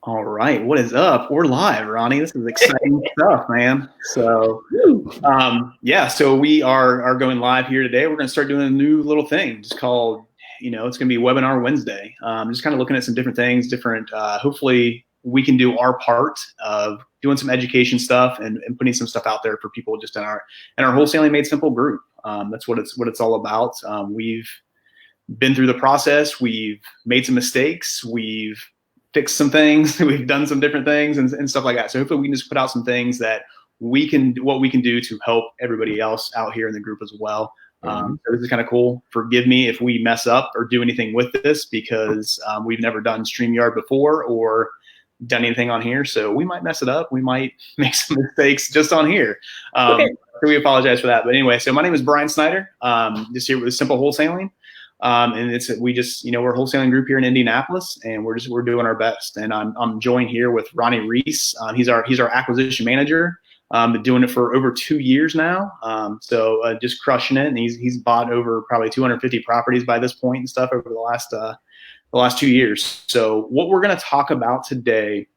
All right, what is up? We're live, Ronnie. This is exciting stuff, man. So, so we are going live here today. We're going to start doing a new little thing, just called, it's going to be Webinar Wednesday. Just kind of looking at some different things, hopefully we can do our part of doing some education stuff and putting some stuff out there for people just in our Wholesaling Made Simple group. That's what it's all about. We've been through the process. We've made some mistakes. We've fixed some things. We've done some different things and stuff like that. So hopefully we can just put out some things that what we can do to help everybody else out here in the group as well. So this is kind of cool. Forgive me if we mess up or do anything with this because we've never done StreamYard before or done anything on here. So we might mess it up. We might make some mistakes just on here. Okay. So we apologize for that. But anyway, so my name is Brian Snyder. Just here with Simple Wholesaling. And we're a wholesaling group here in Indianapolis, and we're doing our best. And I'm joined here with Ronnie Reese. He's our acquisition manager. Been doing it for over 2 years now. Just crushing it. And he's bought over probably 250 properties by this point and stuff over the last 2 years. So what we're going to talk about today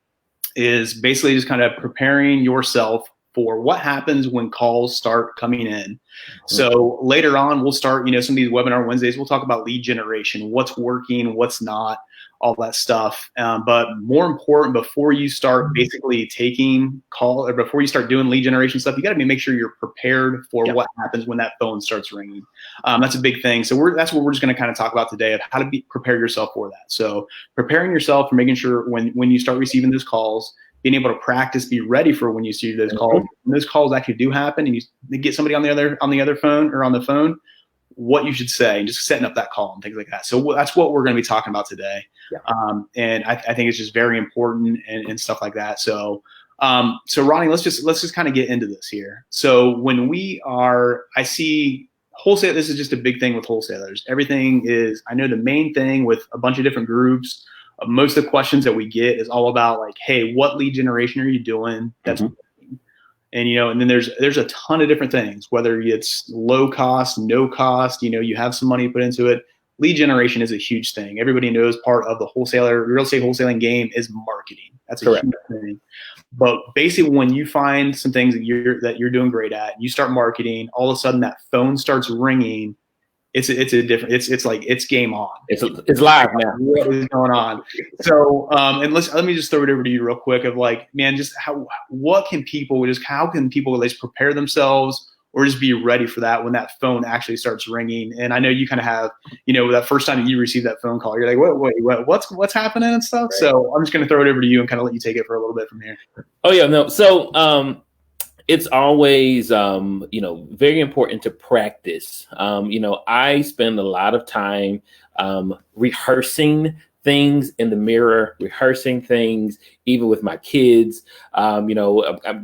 is basically just kind of preparing yourself for what happens when calls start coming in. So later on, we'll start, some of these Webinar Wednesdays, we'll talk about lead generation, what's working, what's not, all that stuff. But more important, before you start basically taking call or before you start doing lead generation stuff, you got to make sure you're prepared for what happens when that phone starts ringing. That's a big thing. So that's what we're just going to kind of talk about today, of how to prepare yourself for that. So preparing yourself for making sure when you start receiving those calls, being able to practice, be ready for when you see those calls. When those calls actually do happen, and you get somebody on the other phone or on the phone, what you should say, and just setting up that call and things like that. So that's what we're going to be talking about today. Yeah. And I think it's just very important and stuff like that. So Ronnie, let's just kind of get into this here. So I see wholesale. This is just a big thing with wholesalers. Everything is, I know the main thing with a bunch of different groups. Most of the questions that we get is all about like, hey, what lead generation are you doing? That's and then there's a ton of different things, whether it's low cost, no cost, you have some money put into it. Lead generation is a huge thing. Everybody knows part of the real estate wholesaling game is marketing. That's a huge thing. But basically, when you find some things that you're doing great at, you start marketing, all of a sudden that phone starts ringing. It's game on. It's live now. What is going on? So, and let me just throw it over to you real quick of like, man, just how can people at least prepare themselves or just be ready for that when that phone actually starts ringing? And I know you kind of have, that first time that you receive that phone call, you're like, wait, what's happening and stuff. Right. So I'm just going to throw it over to you and kind of let you take it for a little bit from here. Oh yeah, no. So, it's always, very important to practice. I spend a lot of time rehearsing things in the mirror, rehearsing things even with my kids. I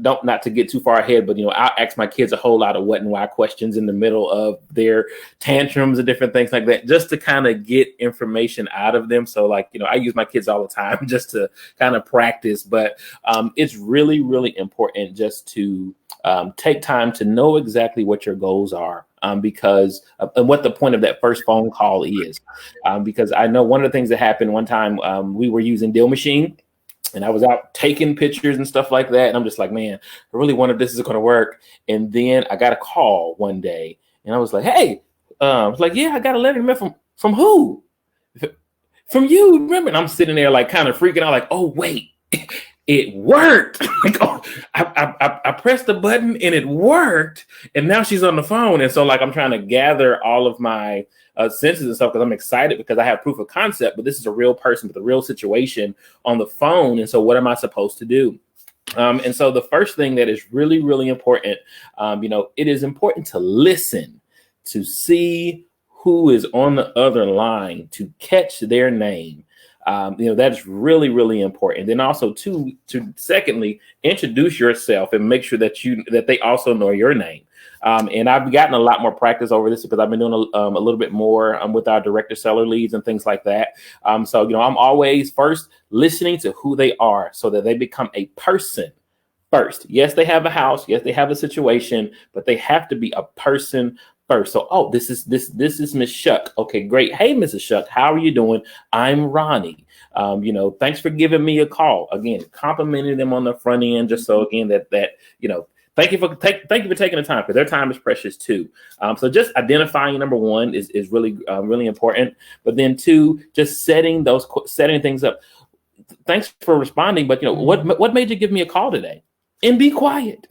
don't, not to get too far ahead, but I'll ask my kids a whole lot of what and why questions in the middle of their tantrums and different things like that, just to kind of get information out of them. So I use my kids all the time just to kind of practice. But it's really, really important just to take time to know exactly what your goals are. Because and what the point of that first phone call is, because I know one of the things that happened one time, we were using Deal Machine and I was out taking pictures and stuff like that. And I'm just like, man, I really wonder if this is going to work. And then I got a call one day and I was like, hey, I was like, yeah, I got a letter from who? From you, remember? And I'm sitting there like kind of freaking out like, oh, wait. It worked. I pressed the button and it worked. And now she's on the phone. And so I'm trying to gather all of my senses and stuff because I'm excited because I have proof of concept, but this is a real person with a real situation on the phone. And so what am I supposed to do? And so the first thing that is really, really important, it is important to listen, to see who is on the other line, to catch their name. That's really, really important. Then also to secondly, introduce yourself and make sure that they also know your name. And I've gotten a lot more practice over this because I've been doing a little bit more with our director seller leads and things like that. So I'm always first listening to who they are so that they become a person first. Yes, they have a house. Yes, they have a situation, but they have to be a person first. So, this is Miss Shuck. Okay, great. Hey, Mrs. Shuck, how are you doing? I'm Ronnie. Thanks for giving me a call. Again, complimenting them on the front end, just so again that thank you for taking the time, because their time is precious too. So just identifying, number one, is really really important. But then two, just setting things up. Thanks for responding, but what made you give me a call today? And be quiet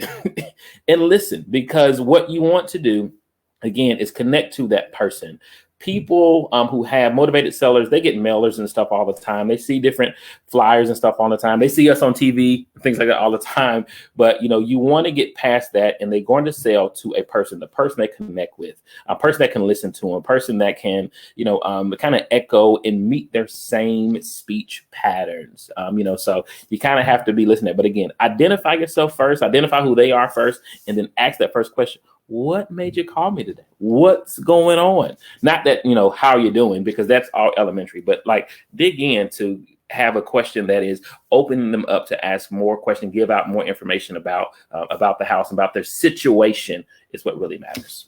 and listen, because what you want to do, again, is connect to that person. People who have motivated sellers, they get mailers and stuff all the time. They see different flyers and stuff all the time. They see us on TV, things like that all the time. But, you want to get past that, and they're going to sell to the person they connect with, a person that can listen to them, a person that can, kind of echo and meet their same speech patterns. So you kind of have to be listening. But again, identify yourself first, identify who they are first, and then ask that first question. What made you call me today? What's going on? Not that, how you're doing, because that's all elementary, but like dig in to have a question that is opening them up to ask more questions, give out more information about the house, about their situation is what really matters.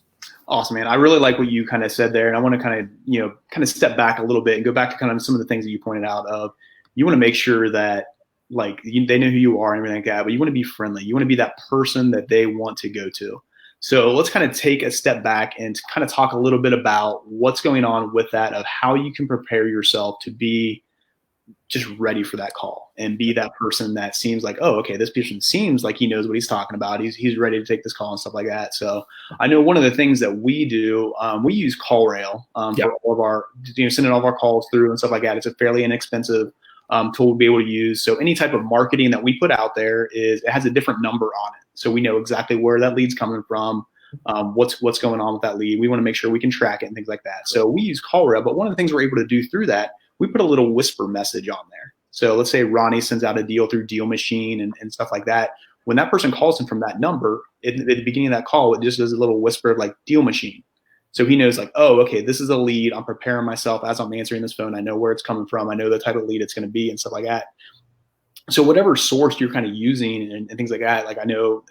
Awesome, man. I really like what you kind of said there. And I want to kind of step back a little bit and go back to kind of some of the things that you pointed out of, you want to make sure that they know who you are and everything like that, but you want to be friendly. You want to be that person that they want to go to. So let's kind of take a step back and kind of talk a little bit about what's going on with that, of how you can prepare yourself to be just ready for that call and be that person that seems like, oh, okay, this person seems like he knows what he's talking about. He's ready to take this call and stuff like that. So I know one of the things that we do, we use CallRail for all of our, sending all of our calls through and stuff like that. It's a fairly inexpensive tool to be able to use. So any type of marketing that we put out there it has a different number on it. So we know exactly where that lead's coming from, what's going on with that lead. We want to make sure we can track it and things like that. So we use CallRail, but one of the things we're able to do through that, we put a little whisper message on there. So let's say Ronnie sends out a deal through Deal Machine and stuff like that. When that person calls him from that number, at the beginning of that call, it just does a little whisper like Deal Machine. So he knows like, oh, okay, this is a lead. I'm preparing myself as I'm answering this phone. I know where it's coming from. I know the type of lead it's going to be and stuff like that. So whatever source you're kind of using and things like that, like I know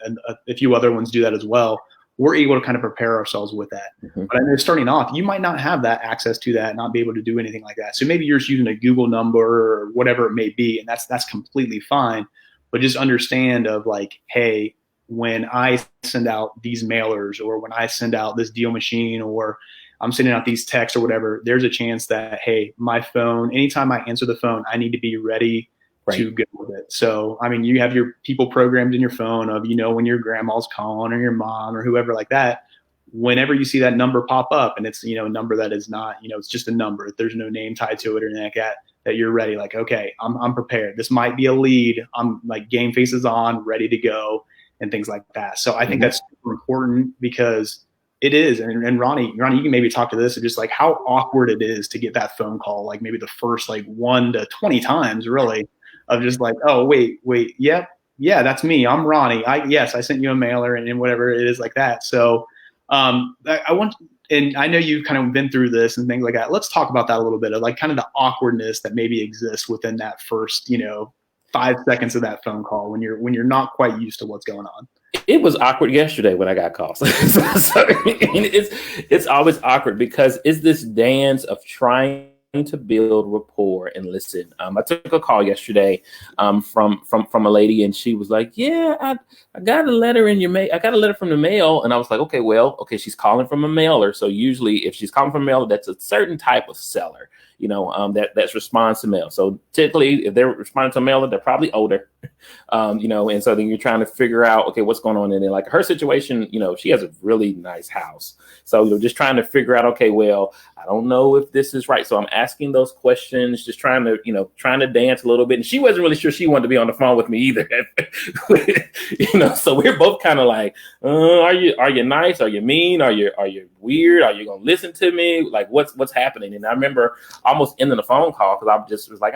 a few other ones do that as well, we're able to kind of prepare ourselves with that. Mm-hmm. But I know starting off, you might not have that access to that, not be able to do anything like that. So maybe you're just using a Google number or whatever it may be, and that's completely fine. But just understand of like, hey, when I send out these mailers, or when I send out this Deal Machine, or I'm sending out these texts or whatever, there's a chance that, hey, my phone, anytime I answer the phone, I need to be ready to go with it. So, I mean, you have your people programmed in your phone of, when your grandma's calling or your mom or whoever like that, whenever you see that number pop up and it's, a number that is not, it's just a number, there's no name tied to it or anything like that you're ready. Like, okay, I'm prepared. This might be a lead. I'm like game faces on, ready to go and things like that. So I think that's super important, because it is. And Ronnie, you can maybe talk to this, of just like how awkward it is to get that phone call, like maybe the first like 1 to 20 times really, of just like, oh, wait, yeah, that's me. I'm Ronnie. I sent you a mailer and whatever it is like that. So and I know you've kind of been through this and things like that. Let's talk about that a little bit, of like kind of the awkwardness that maybe exists within that first, 5 seconds of that phone call when you're not quite used to what's going on. It was awkward yesterday when I got calls. It's always awkward, because it's this dance of trying to build rapport and listen. I took a call yesterday from a lady, and she was like, "Yeah, I got a letter in your mail. I got a letter from the mail." And I was like, "Okay, she's calling from a mailer. So usually, if she's calling from a mailer, that's a certain type of seller, that's responds to mail. So typically, if they're responding to a mailer, they're probably older, and so then you're trying to figure out, okay, what's going on in there. Like her situation, she has a really nice house. So you're just trying to figure out, okay, well, I don't know if this is right. So I'm asking those questions, just trying to dance a little bit. And she wasn't really sure she wanted to be on the phone with me either. So we're both kind of like, are you nice? Are you mean? Are you weird? Are you going to listen to me? Like what's happening? And I remember almost ending the phone call, because I just was like,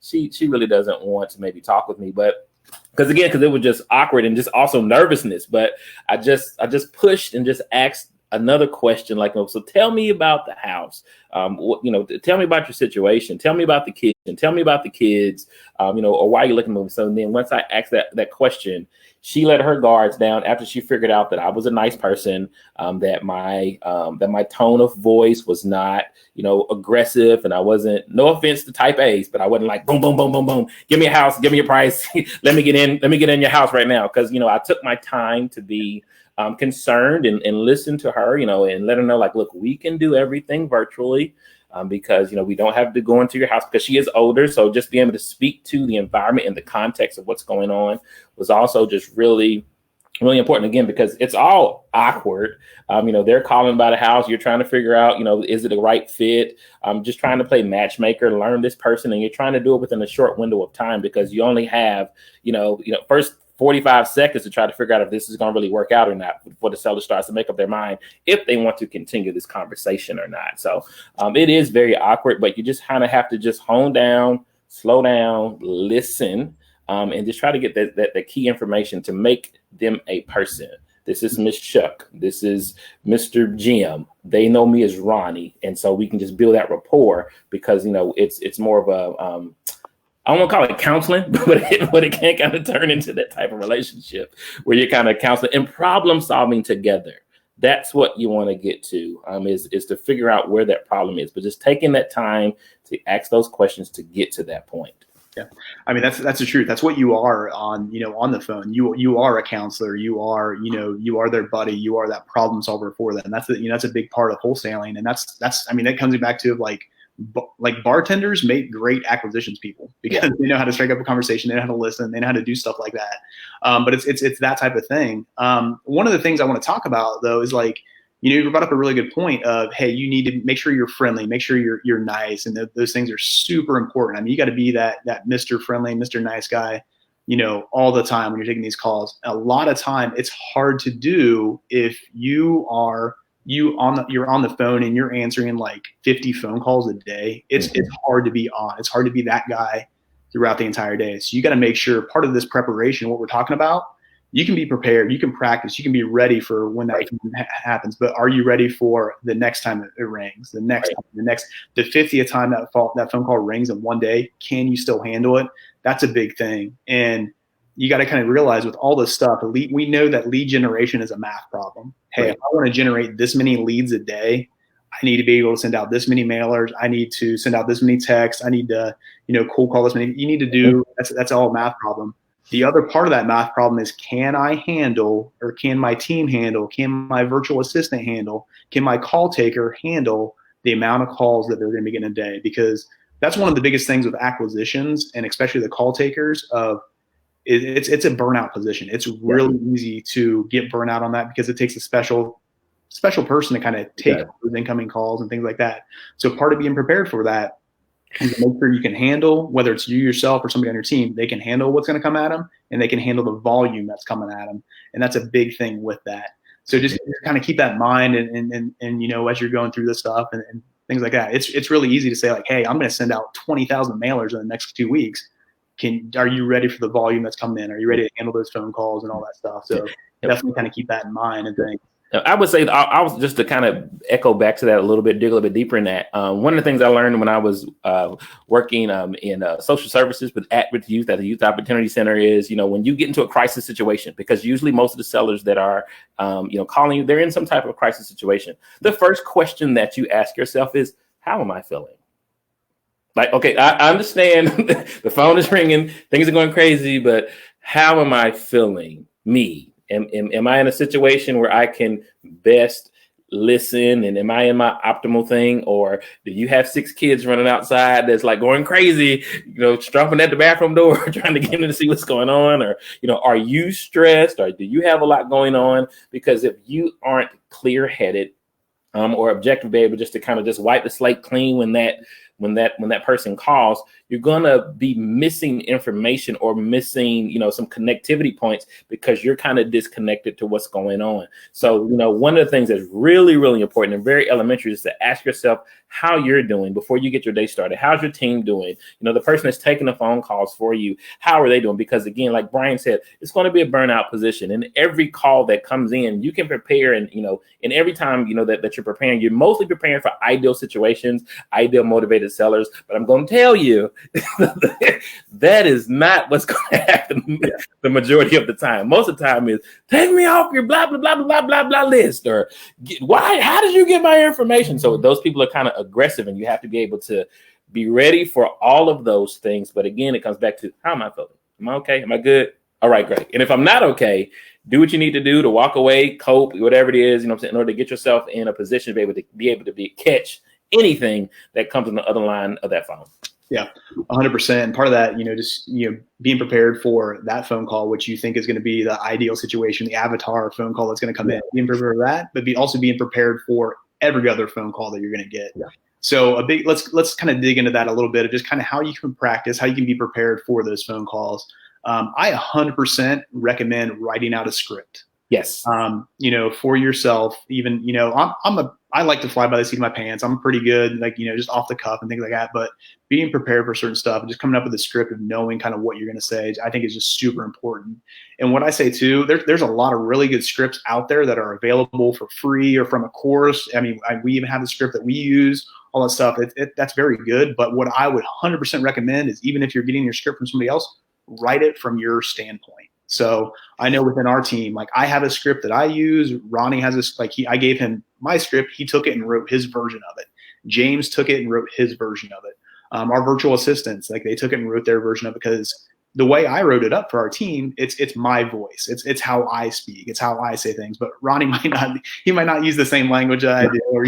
she really doesn't want to maybe talk with me. But because it was just awkward and just also nervousness. But I just pushed and just asked another question like, so tell me about the house. Tell me about your situation. Tell me about the kitchen. Tell me about the kids. Or why you're looking at movie. So then once I asked that question, she let her guards down after she figured out that I was a nice person, that my tone of voice was not, aggressive, and I wasn't, no offense to type A's, but I wasn't like boom, boom, boom, boom, boom. Give me a house, give me a price, let me get in your house right now. Because I took my time to be concerned and listen to her, and let her know like, look, we can do everything virtually. Because we don't have to go into your house, because she is older. So just being able to speak to the environment and the context of what's going on was also just really, really important, again, because it's all awkward. They're calling about a house. You're trying to figure out, is it a right fit? Just trying to play matchmaker, learn this person, and you're trying to do it within a short window of time, because you only have, first 45 seconds to try to figure out if this is going to really work out or not before the seller starts to make up their mind if they want to continue this conversation or not. So it is very awkward, but you just kind of have to just hone down, slow down, listen, and just try to get that key information to make them a person. This is Miss Shuck. This is Mr. Jim. They know me as Ronnie. And so we can just build that rapport, because, it's more of a, I don't want to call it counseling, but it can kind of turn into that type of relationship where you're kind of counseling and problem solving together. That's what you want to get to, is to figure out where that problem is, but just taking that time to ask those questions to get to that point. Yeah. I mean, that's the truth. That's what you are on the phone. You are a counselor. You are their buddy. You are that problem solver for them. That's a big part of wholesaling. And that comes back to like bartenders make great acquisitions people, because they know how to strike up a conversation, they know how to listen, they know how to do stuff like that. But it's that type of thing. One of the things I want to talk about though is like, you brought up a really good point of, hey, you need to make sure you're friendly, make sure you're nice, and those things are super important. I mean, you got to be that Mr. Friendly, Mr. Nice guy, all the time when you're taking these calls. A lot of time it's hard to do if you're on the phone and you're answering like 50 phone calls a day. It's hard to be on. It's hard to be that guy throughout the entire day. So you got to make sure part of this preparation, what we're talking about, you can be prepared, you can practice, you can be ready for when that happens. But are you ready for the next time it rings, the 50th time that phone call rings in one day? Can you still handle it? That's a big thing. And you got to kind of realize with all this stuff, we know that lead generation is a math problem. Hey, if I want to generate this many leads a day, I need to be able to send out this many mailers. I need to send out this many texts. I need to, cold call this many. You need to do, that's all a math problem. The other part of that math problem is, can I handle, or can my team handle, can my virtual assistant handle, can my call taker handle the amount of calls that they're going to be getting a day? Because that's one of the biggest things with acquisitions, and especially the call takers, of it's a burnout position. It's really easy to get burnout on that, because it takes a special person to kind of take those incoming calls and things like that. So part of being prepared for that is to make sure you can handle, whether it's you yourself or somebody on your team, they can handle what's going to come at them, and they can handle the volume that's coming at them. And that's a big thing with that. So just kind of keep that in mind, and as you're going through this stuff and things like that. It's really easy to say like, hey, I'm going to send out 20,000 mailers in the next 2 weeks. Are you ready for the volume that's coming in? Are you ready to handle those phone calls and all that stuff? So definitely kind of keep that in mind and think. I would say I was just to kind of echo back to that a little bit, dig a little bit deeper in that. One of the things I learned when I was working in social services with at-risk youth at the Youth Opportunity Center is, when you get into a crisis situation, because usually most of the sellers that are, calling you, they're in some type of crisis situation. The first question that you ask yourself is, how am I feeling? Like, okay, I understand the phone is ringing, things are going crazy, but how am I feeling? Me. Am I in a situation where I can best listen, and am I in my optimal thing? Or do you have 6 kids running outside that's like going crazy, stomping at the bathroom door, trying to get in to see what's going on? Or, are you stressed, or do you have a lot going on? Because if you aren't clear-headed or objective, able just to kind of just wipe the slate clean when that person calls, you're gonna be missing information or missing, some connectivity points because you're kind of disconnected to what's going on. So, one of the things that's really, really important and very elementary is to ask yourself how you're doing before you get your day started. How's your team doing? The person that's taking the phone calls for you, how are they doing? Because again, like Brian said, it's going to be a burnout position. And every call that comes in, you can prepare. And, and every time, that you're preparing, you're mostly preparing for ideal situations, ideal motivated sellers. But I'm going to tell you, that is not what's going to happen the majority of the time. Most of the time is take me off your blah, blah, blah, blah, blah, blah list, or how did you get my information? So those people are kind of aggressive, and you have to be able to be ready for all of those things. But again, it comes back to, how am I feeling? Am I okay? Am I good? All right, great. And if I'm not okay, do what you need to do to walk away, cope, whatever it is, in order to get yourself in a position to be able to catch anything that comes on the other line of that phone. Yeah, 100%. And part of that, being prepared for that phone call, which you think is going to be the ideal situation, the avatar phone call that's going to come in, being prepared for that, but also being prepared for every other phone call that you're going to get. Yeah. So let's kind of dig into that a little bit of just kind of how you can practice, how you can be prepared for those phone calls. I 100% recommend writing out a script. Yes. For yourself, even, I like to fly by the seat of my pants. I'm pretty good, just off the cuff and things like that. But being prepared for certain stuff and just coming up with a script of knowing kind of what you're going to say, I think is just super important. And what I say too, there's a lot of really good scripts out there that are available for free or from a course. I mean, we even have the script that we use, all that stuff. That's very good. But what I would 100% recommend is, even if you're getting your script from somebody else, write it from your standpoint. So I know within our team, I have a script that I use. Ronnie has this, I gave him my script. He took it and wrote his version of it. James took it and wrote his version of it. Our virtual assistants, they took it and wrote their version of it, because the way I wrote it up for our team, it's my voice. It's how I speak. It's how I say things. But Ronnie might not use the same language I do, or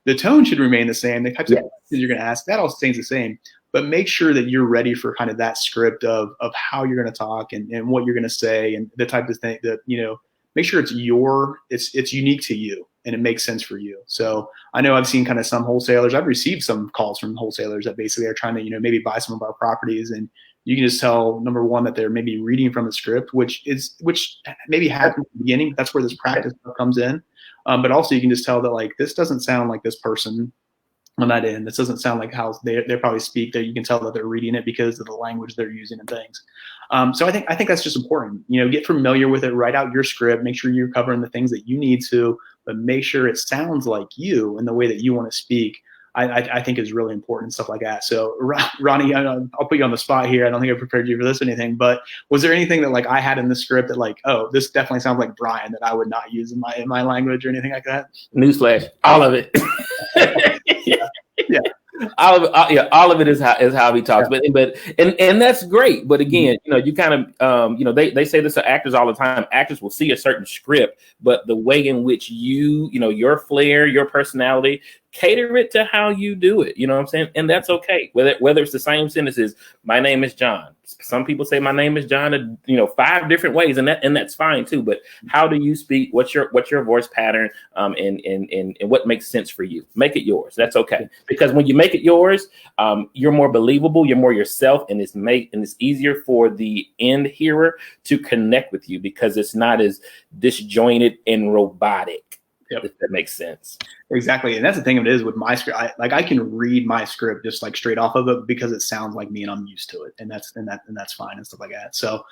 the tone should remain the same. The types of questions you're going to ask, that all stays the same. But make sure that you're ready for kind of that script of how you're going to talk and what you're going to say and the type of thing that, make sure it's unique to you and it makes sense for you. So I know I've seen kind of some wholesalers. I've received some calls from wholesalers that basically are trying to, maybe buy some of our properties, and you can just tell, number one, that they're maybe reading from a script, which maybe happened at the beginning. That's where this practice comes in. But also you can just tell that this doesn't sound like this person on that end. This doesn't sound like how they probably speak. That you can tell that they're reading it because of the language they're using and things. So I think that's just important. Get familiar with it. Write out your script. Make sure you're covering the things that you need to, but make sure it sounds like you and the way that you want to speak. I think is really important, stuff like that. So Ronnie, I'll put you on the spot here. I don't think I prepared you for this or anything, but was there anything that I had in the script that this definitely sounds like Brian, that I would not use in my language or anything like that? Newsflash, all of it. Yeah. All of it is how he talks, but that's great. But again, you kind of, they say this to actors all the time. Actors will see a certain script, but the way in which your flair, your personality, cater it to how you do it. You know what I'm saying? And that's okay. Whether it's the same sentences, my name is John. Some people say my name is John, 5 different ways, and that's fine too. But how do you speak? What's your voice pattern? And what makes sense for you? Make it yours. That's okay. Because when you make it yours, you're more believable. You're more yourself, and it's easier for the end hearer to connect with you because it's not as disjointed and robotic. Yep. If that makes sense. Exactly. And that's the thing of it is with my script, I can read my script just straight off of it because it sounds like me and I'm used to it. And that's fine and stuff like that. So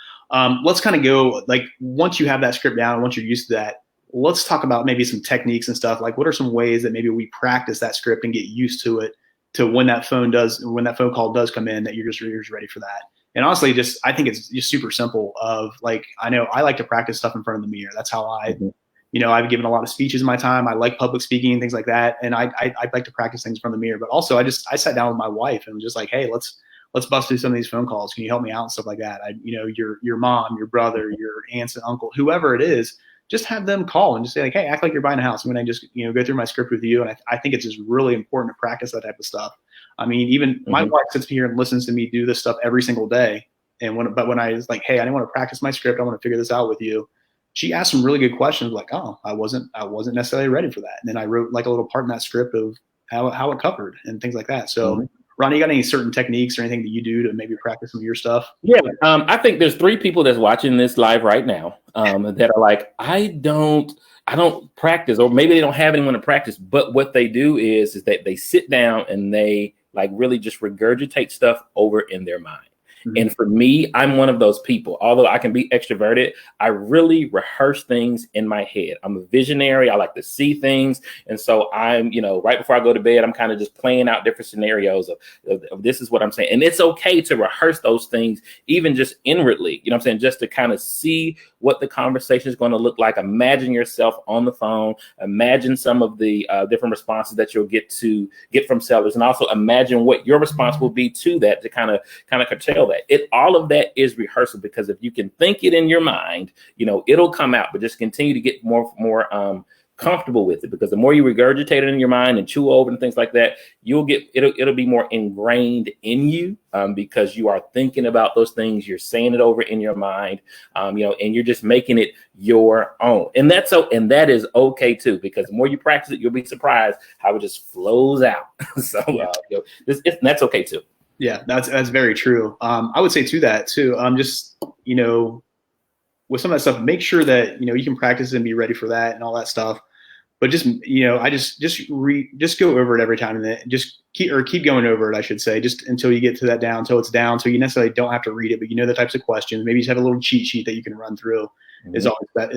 let's kind of go, once you have that script down, once you're used to that, let's talk about maybe some techniques and stuff. What are some ways that maybe we practice that script and get used to it, to when that phone call does come in, that you're just ready for that. And honestly, I think it's just super simple I know I like to practice stuff in front of the mirror. That's how I've given a lot of speeches in my time. I like public speaking and things like that. And I like to practice things from the mirror. But also I sat down with my wife and was just hey, let's bust through some of these phone calls. Can you help me out and stuff like that? Your mom, your brother, your aunts and uncle, whoever it is, just have them call and just say hey, act like you're buying a house. I'm going to just, go through my script with you. And I think it's just really important to practice that type of stuff. I mean, even my wife sits here and listens to me do this stuff every single day. And when I was hey, I didn't want to practice my script. I want to figure this out with you. She asked some really good questions I wasn't necessarily ready for that. And then I wrote a little part in that script of how it covered and things like that. So Ronnie, you got any certain techniques or anything that you do to maybe practice some of your stuff? Yeah, I think there's 3 people that's watching this live right now that are like, I don't practice, or maybe they don't have anyone to practice. But what they do is that they sit down and they like really just regurgitate stuff over in their mind. Mm-hmm. And for me, I'm one of those people. Although I can be extroverted, I really rehearse things in my head. I'm a visionary. I like to see things. And so I'm, right before I go to bed, I'm kind of just playing out different scenarios of this is what I'm saying. And it's okay to rehearse those things, even just inwardly, you know what I'm saying? Just to kind of see what the conversation is going to look like. Imagine yourself on the phone. Imagine some of the different responses that you'll get from sellers. And also imagine what your response will be to that, to kind of curtail that. All of that is rehearsal, because if you can think it in your mind, it'll come out. But just continue to get more comfortable with it, because the more you regurgitate it in your mind and chew over and things like that, it'll be more ingrained in you, because you are thinking about those things, you're saying it over in your mind, and you're just making it your own. And that is okay too, because the more you practice it, you'll be surprised how it just flows out. So that's okay too. Yeah, that's very true. I would say to that too, just, with some of that stuff, make sure that, you can practice and be ready for that and all that stuff. But just, I just go over it every time, and then just keep going over it, I should say, just until you get to that until it's down. So you necessarily don't have to read it, but the types of questions. Maybe just have a little cheat sheet that you can run through. Mm-hmm.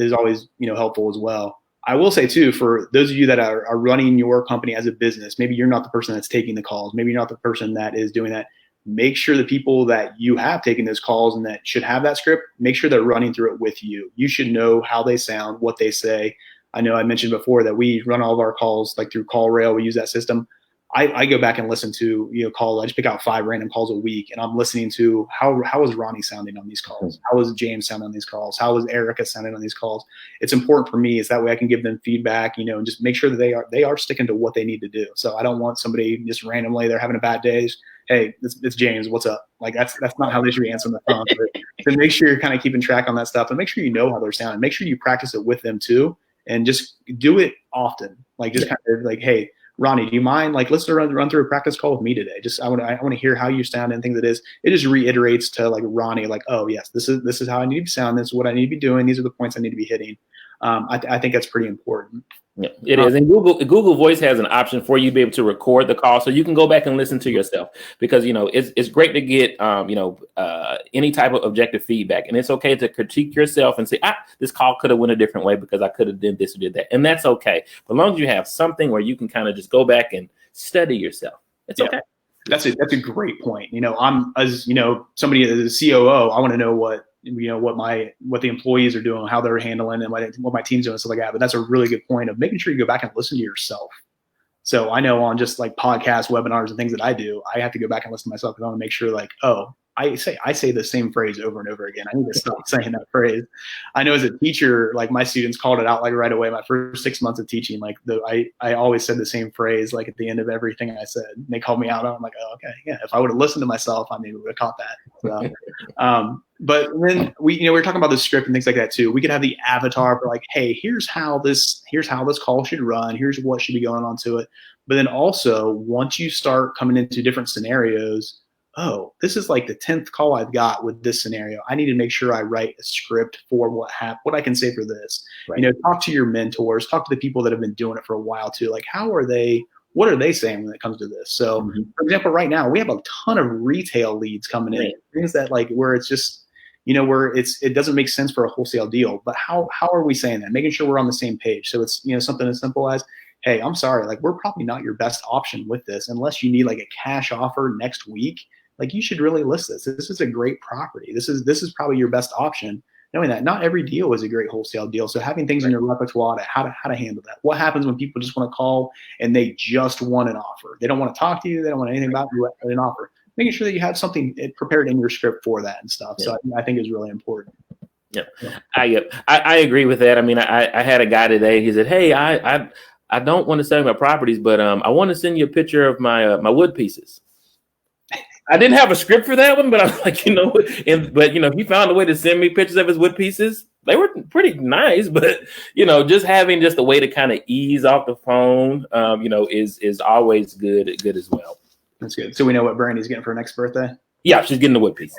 is always helpful as well. I will say too, for those of you that are running your company as a business, maybe you're not the person that's taking the calls. Maybe you're not the person that is doing that. Make sure the people that you have taken those calls and that should have that script, make sure they're running through it with you. You should know how they sound, what they say. I know I mentioned before that we run all of our calls like through CallRail. We use that system. I go back and listen to, I just pick out 5 random calls a week, and I'm listening to how is Ronnie sounding on these calls? How is James sounding on these calls? How is Erica sounding on these calls? It's important for me, is that way I can give them feedback, and just make sure that they are sticking to what they need to do. So I don't want somebody just randomly, they're having a bad day. Hey, it's James, what's up? Like that's not how they should be answering the phone. So make sure you're kind of keeping track on that stuff, and make sure you know how they're sounding. Make sure you practice it with them too, and just do it often. Like just kind of like, hey, Ronnie, do you mind? Like, let's run through a practice call with me today. Just I want to hear how you sound and things. It just reiterates to like Ronnie, like, oh yes, this is how I need to sound. This is what I need to be doing. These are the points I need to be hitting. I think that's pretty important. Yeah, it is. And Google Voice has an option for you to be able to record the call, so you can go back and listen to yourself, because it's great to get any type of objective feedback, and it's okay to critique yourself and say, this call could have went a different way because I could have did this or did that, and that's okay. But as long as you have something where you can kind of just go back and study yourself, it's okay. That's a great point. I'm somebody as a COO, I want to know what the employees are doing, how they're handling, and what my team's doing, and stuff like that. But that's a really good point of making sure you go back and listen to yourself. So I know on just like podcasts, webinars, and things that I do, I have to go back and listen to myself, because I want to make sure like, oh, I say the same phrase over and over again. I need to stop saying that phrase. I know as a teacher, like my students called it out like right away. My first 6 months of teaching, like I always said the same phrase like at the end of everything I said. And they called me out. I'm like, oh, okay, yeah. If I would have listened to myself, I maybe would have caught that. So, but then we were talking about the script and things like that too. We could have the avatar for like, hey, here's how this call should run. Here's what should be going on to it. But then also once you start coming into different scenarios, oh, this is like the 10th call I've got with this scenario. I need to make sure I write a script for what I can say for this. Right. Talk to your mentors, talk to the people that have been doing it for a while too. Like, what are they saying when it comes to this? So, for example, right now we have a ton of retail leads coming in, things that like where it's just, where it doesn't make sense for a wholesale deal. But how are we saying that? Making sure we're on the same page. So it's something as simple as, hey, I'm sorry, like we're probably not your best option with this unless you need like a cash offer next week. Like you should really list this. This is a great property. This is probably your best option. Knowing that not every deal is a great wholesale deal. So having things in your repertoire, how to handle that. What happens when people just want to call and they just want an offer? They don't want to talk to you. They don't want anything about you an offer. Making sure that you have something prepared in your script for that and stuff. So I think is really important. Yeah, I agree with that. I mean, I had a guy today. He said, "Hey, I don't want to sell my properties, but I want to send you a picture of my wood pieces." I didn't have a script for that one, but I was like, he found a way to send me pictures of his wood pieces. They were pretty nice, but just having just a way to kind of ease off the phone, is always good as well. That's good. So we know what Brandy's getting for her next birthday. Yeah, she's getting the wood piece.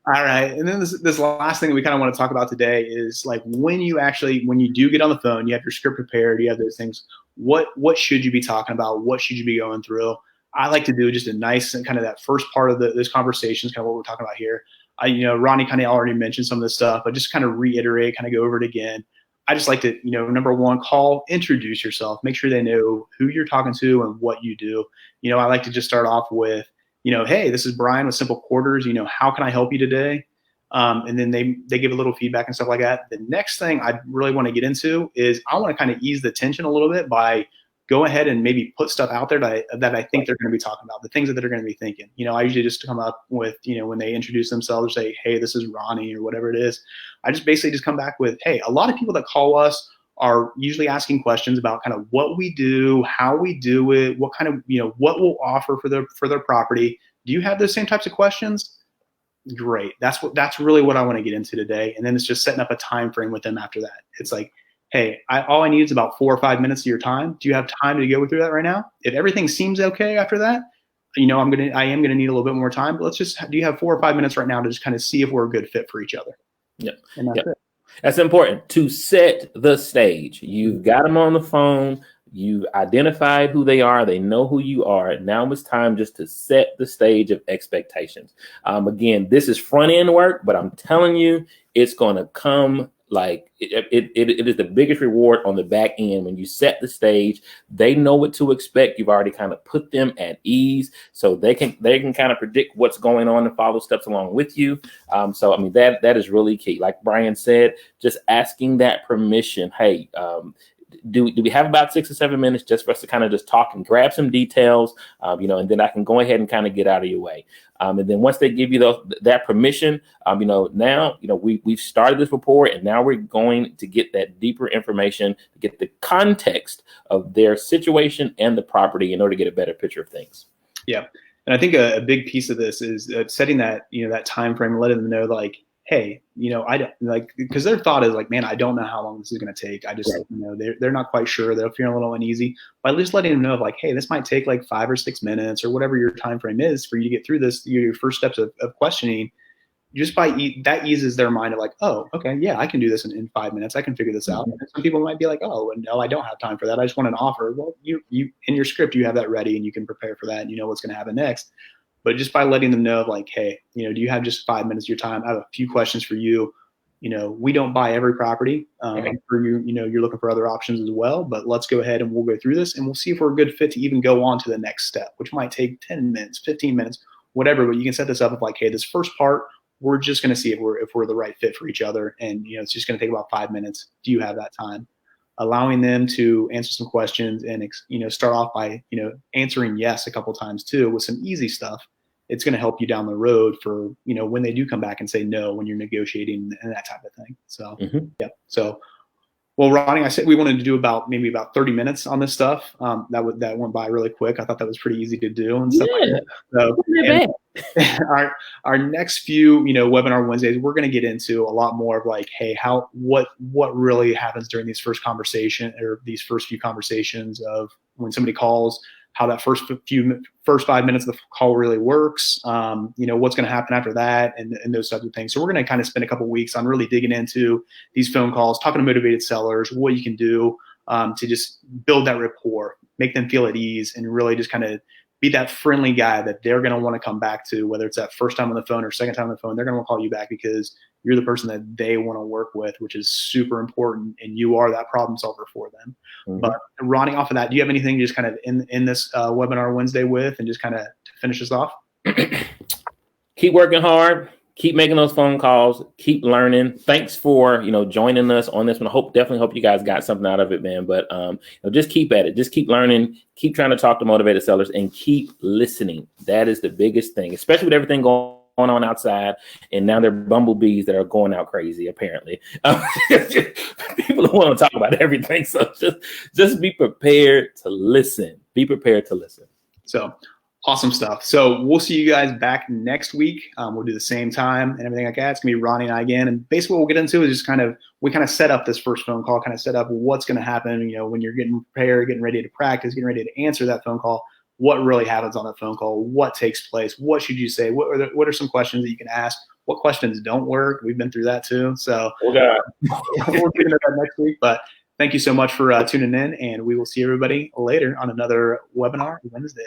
All right. And then this last thing that we kind of want to talk about today is like when you do get on the phone, you have your script prepared, you have those things. What should you be talking about? What should you be going through? I like to do just a nice and kind of that first part of those conversations, kind of what we're talking about here. Ronnie kind of already mentioned some of this stuff, but just kind of reiterate, kind of go over it again. I just like to, number one, introduce yourself, make sure they know who you're talking to and what you do. I like to just start off with, hey, this is Brian with Simple Quarters. How can I help you today? And then they give a little feedback and stuff like that. The next thing I really want to get into is I want to kind of ease the tension a little bit by go ahead and maybe put stuff out there that I think they're going to be talking about, the things that they're going to be thinking. I usually just come up with, when they introduce themselves, say, hey, this is Ronnie or whatever it is. I just basically just come back with, hey, a lot of people that call us are usually asking questions about kind of what we do, how we do it, what kind of, what we'll offer for their property. Do you have those same types of questions? Great. That's really what I want to get into today. And then it's just setting up a time frame with them after that. It's like, hey, all I need is about 4 or 5 minutes of your time. Do you have time to go through that right now? If everything seems okay after that, I am gonna need a little bit more time. But do you have 4 or 5 minutes right now to just kind of see if we're a good fit for each other? Yeah. And that's it. That's important to set the stage. You've got them on the phone. You identified who they are. They know who you are. Now it's time just to set the stage of expectations. Again, this is front end work, but I'm telling you, it's going to come like it is the biggest reward on the back end. When you set the stage, they know what to expect. You've already kind of put them at ease, so they can kind of predict what's going on and follow steps along with you. So I mean that is really key. Like Brian said, just asking that permission. Hey, do we have about 6 or 7 minutes just for us to kind of just talk and grab some details, and then I can go ahead and kind of get out of your way. And then once they give you that permission, now, we've started this rapport, and now we're going to get that deeper information, to get the context of their situation and the property in order to get a better picture of things. Yeah. And I think a big piece of this is setting that, that time frame, letting them know like, hey, I don't like, because their thought is like, man, I don't know how long this is going to take. I just, they're not quite sure. They're feeling a little uneasy. By just letting them know like, hey, this might take like 5 or 6 minutes or whatever your time frame is for you to get through this, your first steps of questioning, just that eases their mind of like, oh, okay, yeah, I can do this in 5 minutes. I can figure this out. And some people might be like, oh, no, I don't have time for that. I just want an offer. Well, you in your script, you have that ready and you can prepare for that and you know what's going to happen next. But just by letting them know, like, hey, do you have just 5 minutes of your time? I have a few questions for you. We don't buy every property. For you, you're looking for other options as well. But let's go ahead and we'll go through this and we'll see if we're a good fit to even go on to the next step, which might take 10 minutes, 15 minutes, whatever. But you can set this up with like, hey, this first part, we're just going to see if we're the right fit for each other. And, it's just going to take about 5 minutes. Do you have that time? Allowing them to answer some questions and, start off by, answering yes a couple times too with some easy stuff. It's going to help you down the road for, when they do come back and say no, when you're negotiating and that type of thing. So, yeah. So, well, Ronnie, I said we wanted to do about 30 minutes on this stuff. That went by really quick. I thought that was pretty easy to do and stuff like that. So, our next few, webinar Wednesdays, we're going to get into a lot more of like, hey, what really happens during these first few conversations of when somebody calls, how that first 5 minutes of the call really works, what's going to happen after that and those types of things. So we're going to kind of spend a couple of weeks on really digging into these phone calls, talking to motivated sellers, what you can do to just build that rapport, make them feel at ease, and really just kind of be that friendly guy that they're going to want to come back to, whether it's that first time on the phone or second time on the phone. They're going to call you back because you're the person that they want to work with, which is super important, and you are that problem solver for them. Mm-hmm. But Ronnie, off of that, do you have anything just kind of in this webinar Wednesday with, and just kind of to finish us off? Keep working hard. Keep making those phone calls. Keep learning. Thanks for joining us on this one. Definitely hope you guys got something out of it, man. But just keep at it. Just keep learning. Keep trying to talk to motivated sellers and keep listening. That is the biggest thing, especially with everything going on outside. And now they're bumblebees that are going out crazy. Apparently, people don't want to talk about everything. So just be prepared to listen. Be prepared to listen. So. Awesome stuff. So we'll see you guys back next week. We'll do the same time and everything like that. It's going to be Ronnie and I again. And basically what we'll get into is just we set up this first phone call, set up what's going to happen, when you're getting prepared, getting ready to practice, getting ready to answer that phone call. what really happens on that phone call, what takes place, what should you say, what are some questions that you can ask, what questions don't work. We've been through that too. So we'll get into that next week. But thank you so much for tuning in, and we will see everybody later on another webinar Wednesday.